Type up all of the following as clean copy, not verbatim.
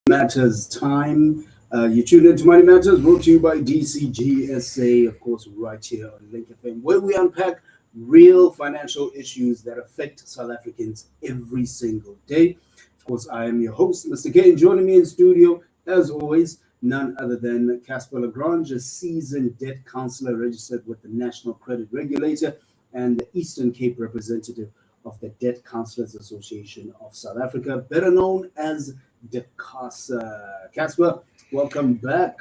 Matters time. You tune into Money Matters, brought to you by DCGsa, of course, right here on Link FM, where we unpack real financial issues that affect South Africans every single day. Of course, I am your host, Mr. K, and joining me in studio, as always, none other than Casper Grange, a seasoned debt counselor registered with the National Credit Regulator and the Eastern Cape representative of the Debt Counselors Association of South Africa, better known as DCGsa. Casper, welcome back.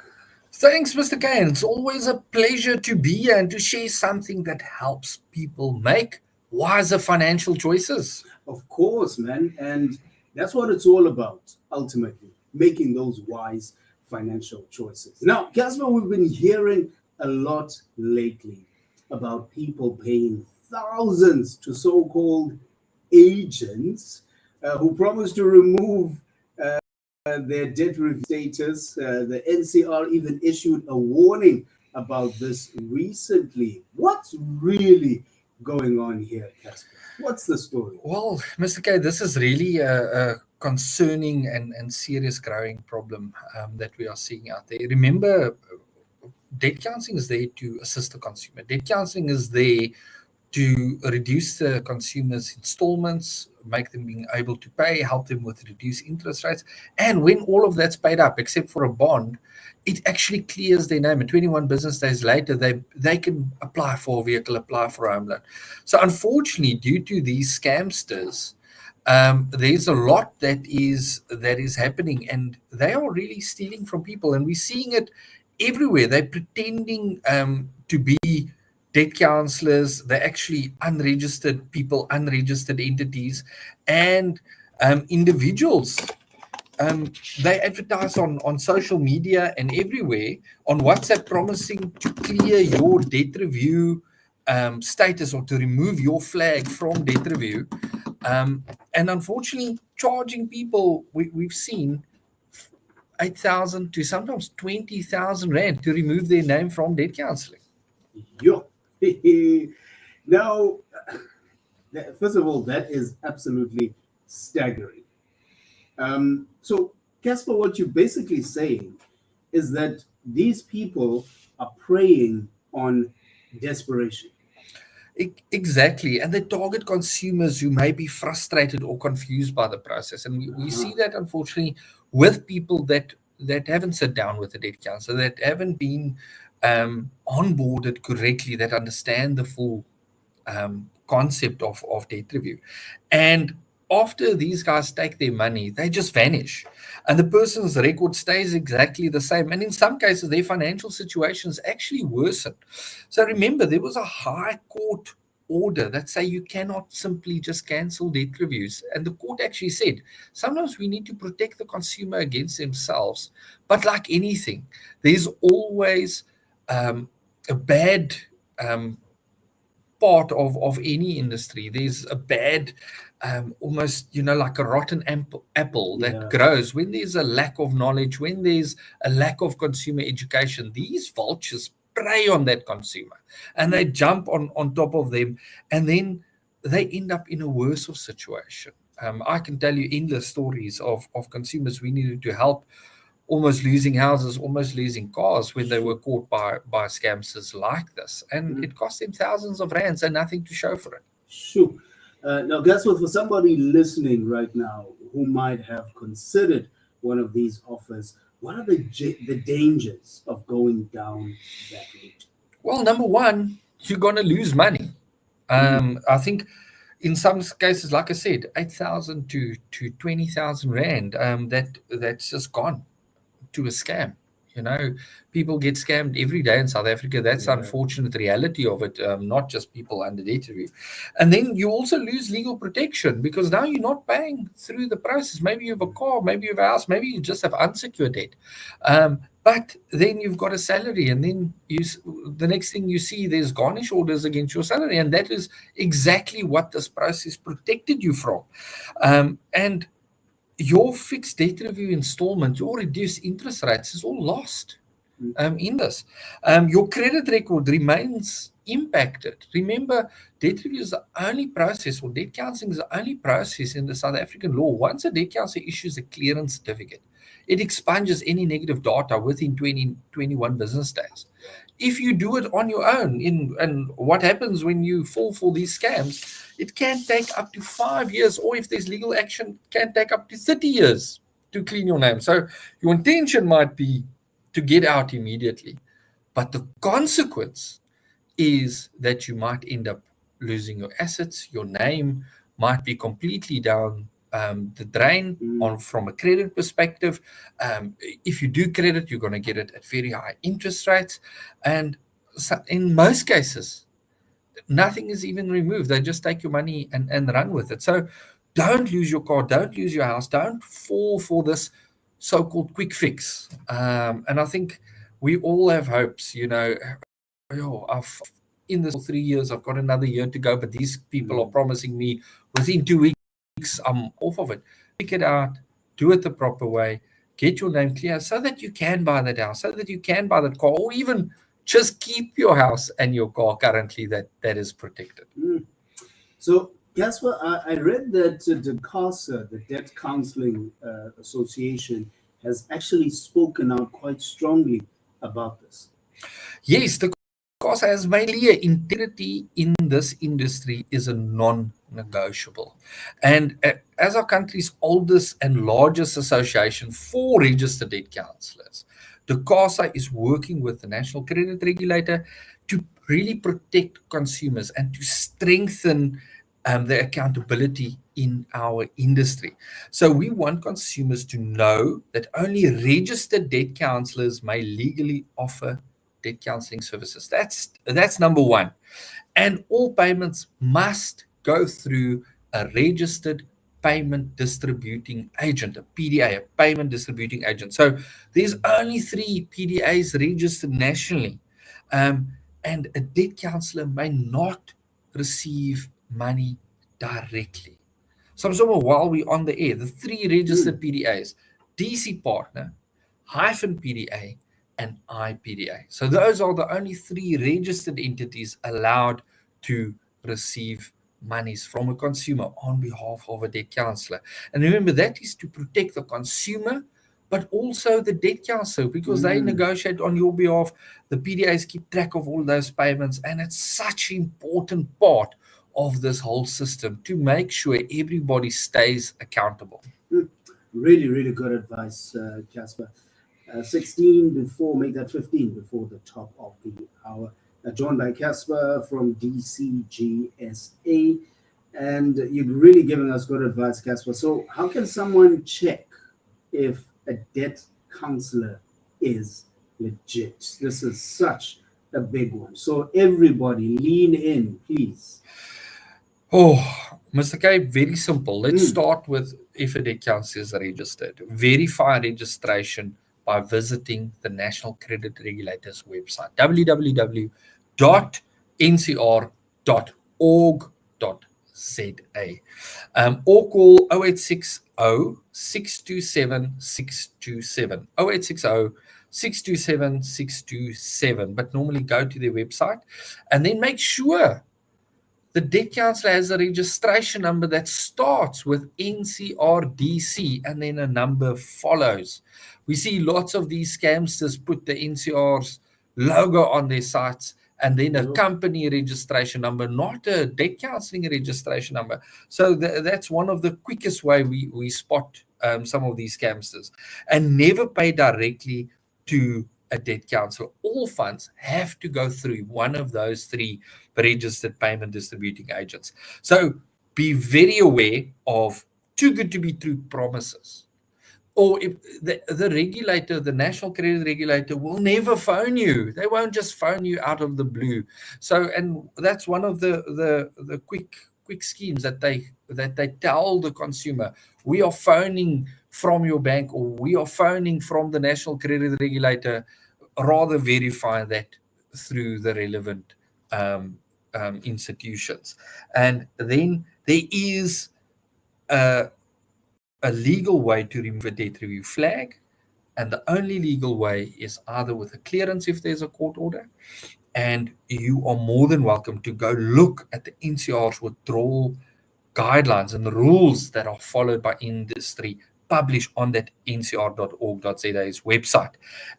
Thanks, Mr. Kane. It's always a pleasure to be here and to share something that helps people make wiser financial choices. Of course, man. And that's what it's all about, ultimately, making those wise financial choices. Now, Casper, we've been hearing a lot lately about people paying thousands to so-called agents who promise to remove their debt review status. The NCR even issued a warning about this recently. What's really going on here, Casper? What's the story? Well, Mr. K, this is really a concerning and serious growing problem that we are seeing out there. Remember, debt counselling is there to assist the consumer. Debt counselling is there to reduce the consumer's installments, make them being able to pay, help them with reduced interest rates. And when all of that's paid up, except for a bond, it actually clears their name. And 21 business days later, they can apply for a vehicle, apply for a home loan. So unfortunately, due to these scamsters, there's a lot that is happening, and they are really stealing from people. And we're seeing it everywhere. They're pretending to be debt counselors. They're actually unregistered people, unregistered entities, and individuals. They advertise on social media and everywhere, on WhatsApp, promising to clear your debt review status or to remove your flag from debt review. And unfortunately, charging people, we've seen 8,000 to sometimes 20,000 rand to remove their name from debt counselling. Yo. Now, first of all, that is absolutely staggering. So, Casper, what you're basically saying is that these people are preying on desperation. Exactly. And they target consumers who may be frustrated or confused by the process. And we see that, unfortunately, with people that haven't sat down with a debt counselor, that haven't been onboarded correctly, that understand the full concept of debt review. And after these guys take their money, they just vanish. And the person's record stays exactly the same. And in some cases, their financial situations actually worsen. So remember, there was a high court order that say you cannot simply just cancel debt reviews. And the court actually said, sometimes we need to protect the consumer against themselves. But like anything, there's always a bad part of any industry. There's a bad, almost, like a rotten apple that grows when there's a lack of knowledge, when there's a lack of consumer education. These vultures prey on that consumer and they jump on top of them, and then they end up in a worse of situation. I can tell you endless stories of consumers we needed to help, almost losing houses, almost losing cars when they were caught by scamsters like this. And it cost them thousands of rands and nothing to show for it. Sure. Now, guess what? For somebody listening right now who might have considered one of these offers, what are the dangers of going down that route? Well, number one, you're going to lose money. I think in some cases, like I said, 8,000 to 20,000 rand, that's just gone to a scam. People get scammed every day in South Africa. That's the unfortunate reality of it, not just people under debt review. And then you also lose legal protection because now you're not paying through the process. Maybe you have a car, maybe you have a house, maybe you just have unsecured debt. But then you've got a salary, and then the next thing you see, there's garnish orders against your salary. And that is exactly what this process protected you from. And your fixed debt review installment, your reduced interest rates is all lost in this. Your credit record remains impacted. Remember, debt review is the only process, or debt counselling is the only process in the South African law. Once a debt counselor issues a clearance certificate, it expunges any negative data within 21 business days. If you do it on your own, and what happens when you fall for these scams, it can take up to 5 years, or if there's legal action, can take up to 30 years to clean your name. So your intention might be to get out immediately, but the consequence is that you might end up losing your assets. Your name might be completely down the drain from a credit perspective. If you do credit, you're going to get it at very high interest rates. And so in most cases, nothing is even removed. They just take your money and run with it. So don't lose your car, don't lose your house, don't fall for this so-called quick fix. And I think we all have hopes, I've in this 3 years, I've got another year to go, but these people are promising me within 2 weeks, I'm off of it. Pick it out, do it the proper way, get your name clear so that you can buy that house, so that you can buy that car, or even just keep your house and your car currently that is protected. So, Casper, I read that the Casper, the Debt Counselling Association, has actually spoken out quite strongly about this. Yes, the Casper has made clear integrity in this industry is a non-negotiable. And as our country's oldest and largest association for registered debt counsellors, the Casper is working with the National Credit Regulator to really protect consumers and to strengthen the accountability in our industry. So we want consumers to know that only registered debt counsellors may legally offer debt counselling services. That's number one. And all payments must go through a registered payment distributing agent, a PDA, a payment distributing agent. So there's only 3 PDAs registered nationally. And a debt counsellor may not receive money directly. So while we're on the air, the 3 registered PDAs, DC Partner, hyphen PDA, and IPDA. So those are the only 3 registered entities allowed to receive monies from a consumer on behalf of a debt counsellor. And remember, that is to protect the consumer, but also the debt counsellor, because they negotiate on your behalf. The PDAs keep track of all those payments, and it's such an important part of this whole system to make sure everybody stays accountable. Really, really good advice, Casper. 16 before, make that 15 before the top of the hour. Joined by Casper from DCGsa. And you've really given us good advice, Casper. So how can someone check if a debt counselor is legit? This is such a big one. So everybody lean in, please. Oh, Mr. K, very simple. Let's start with if a debt counselor is registered. Verify registration by visiting the National Credit Regulator's website, www.ncr.org.za, or call 0860 627 627, 0860 627 627, but normally go to their website and then make sure the debt counselor has a registration number that starts with NCR-DC and then a number follows. We see lots of these scamsters put the NCR's logo on their sites and then a company registration number, not a debt counselling registration number. So that's one of the quickest way we spot some of these scamsters. And never pay directly to a debt counsellor. All funds have to go through one of those 3 registered payment distributing agents. So be very aware of too good to be true promises. Or if the regulator, the National Credit Regulator, will never phone you. They won't just phone you out of the blue. So, and that's one of the quick schemes that they tell the consumer: we are phoning from your bank, or we are phoning from the National Credit Regulator. Rather verify that through the relevant institutions. And then there is a legal way to remove a debt review flag, and the only legal way is either with a clearance if there's a court order, and you are more than welcome to go look at the NCR's withdrawal guidelines and the rules that are followed by industry publish on that ncr.org.za's website.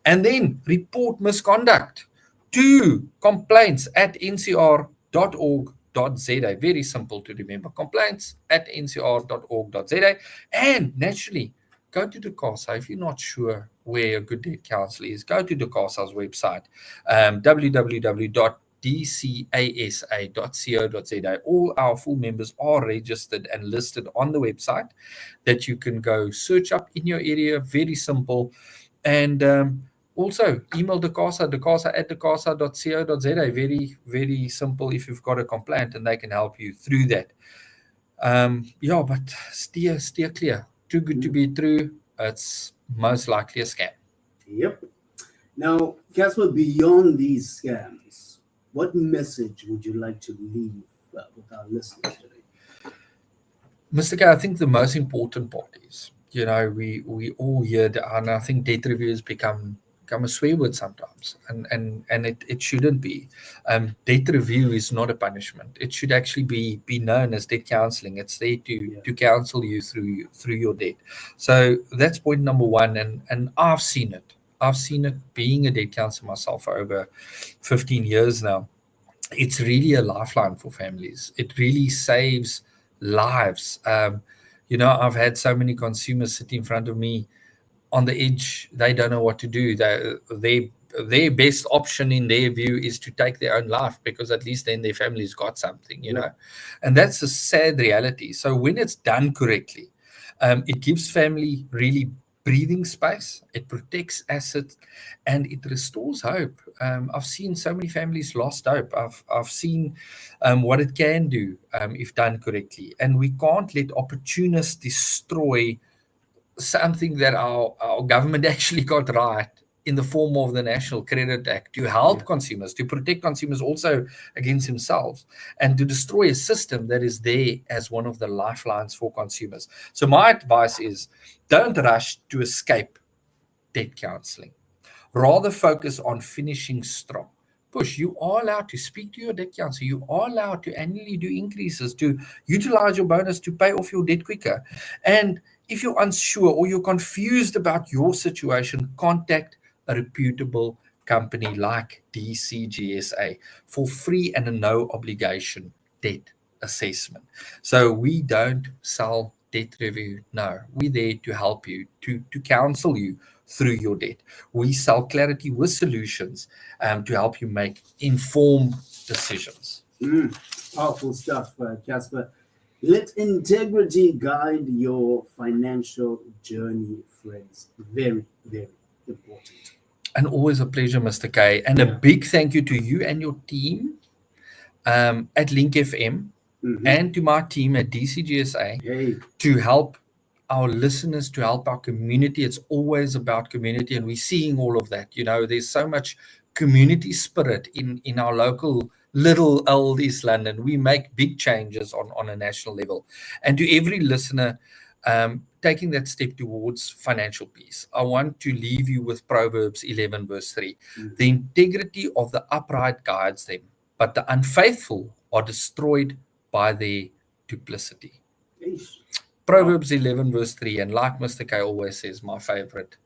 And then report misconduct to complaints@ncr.org.za. Very simple to remember. Complaints@ncr.org.za. And naturally, go to DCGsa. If you're not sure where a good debt counsellor is, go to DCGsa's website, www.dcasa.co.za. All our full members are registered and listed on the website that you can go search up in your area. Very simple. And also email DCGsa@dcgsa.co.za. Very, very simple if you've got a complaint, and they can help you through that. But steer clear. Too good to be true. It's most likely a scam. Yep. Now, Casper, beyond these scams, what message would you like to leave with our listeners today? Mr. K, I think the most important part is, we all hear, and I think debt review has become a swear word sometimes, and it shouldn't be. Debt review is not a punishment. It should actually be known as debt counselling. It's there to counsel you through your debt. So that's point number one, and I've seen it. I've seen it being a debt counsellor myself for over 15 years now. It's really a lifeline for families. It really saves lives. I've had so many consumers sit in front of me on the edge. They don't know what to do. Their best option in their view is to take their own life, because at least then their family's got something, know. And that's a sad reality. So when it's done correctly, it gives family really breathing space, it protects assets, and it restores hope. I've seen so many families lost hope. I've seen what it can do if done correctly. And we can't let opportunists destroy something that our government actually got right in the form of the National Credit Act to help consumers, to protect consumers also against themselves, and to destroy a system that is there as one of the lifelines for consumers. So my advice is, don't rush to escape debt counselling. Rather focus on finishing strong. You are allowed to speak to your debt counsellor. You are allowed to annually do increases, to utilize your bonus to pay off your debt quicker. And if you're unsure or you're confused about your situation, contact a reputable company like DCGsa for free and a no obligation debt assessment. So we don't sell debt review. No, we're there to help you, to counsel you through your debt. We sell clarity with solutions to help you make informed decisions. Powerful stuff, Casper. Let integrity guide your financial journey, friends. Very, very important. And always a pleasure, Mr. K. And a big thank you to you and your team at Link FM and to my team at DCGsa to help our listeners, to help our community. It's always about community, and we're seeing all of that. There's so much community spirit in our local little old East London. We make big changes on a national level. And to every listener taking that step towards financial peace, I want to leave you with Proverbs 11 verse 3. The integrity of the upright guides them, but the unfaithful are destroyed by their duplicity. Proverbs 11 verse 3, and like Mr. K always says, my favorite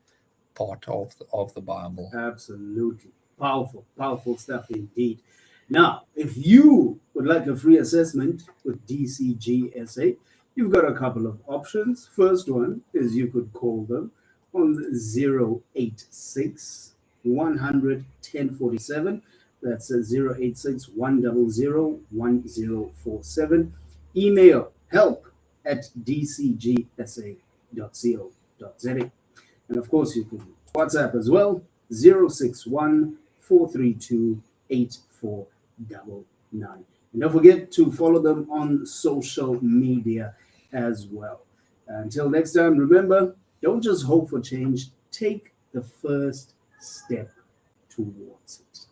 part of the Bible. Absolutely. Powerful stuff indeed. Now, if you would like a free assessment with DCGsa, you've got a couple of options. First one is you could call them on 086 100 1047. That's 086 100 1047. Email help@dcgsa.co.za. And of course, you can WhatsApp as well, 061 432 8499. And don't forget to follow them on social media as well. Until next time, remember, don't just hope for change, take the first step towards it.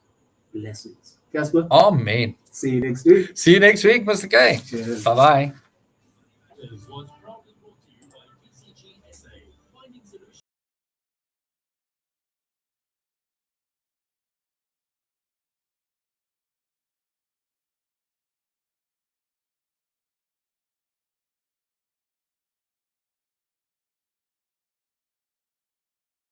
Blessings. Casper? Amen. See you next week. See you next week, Mr. K. Cheers. Bye-bye.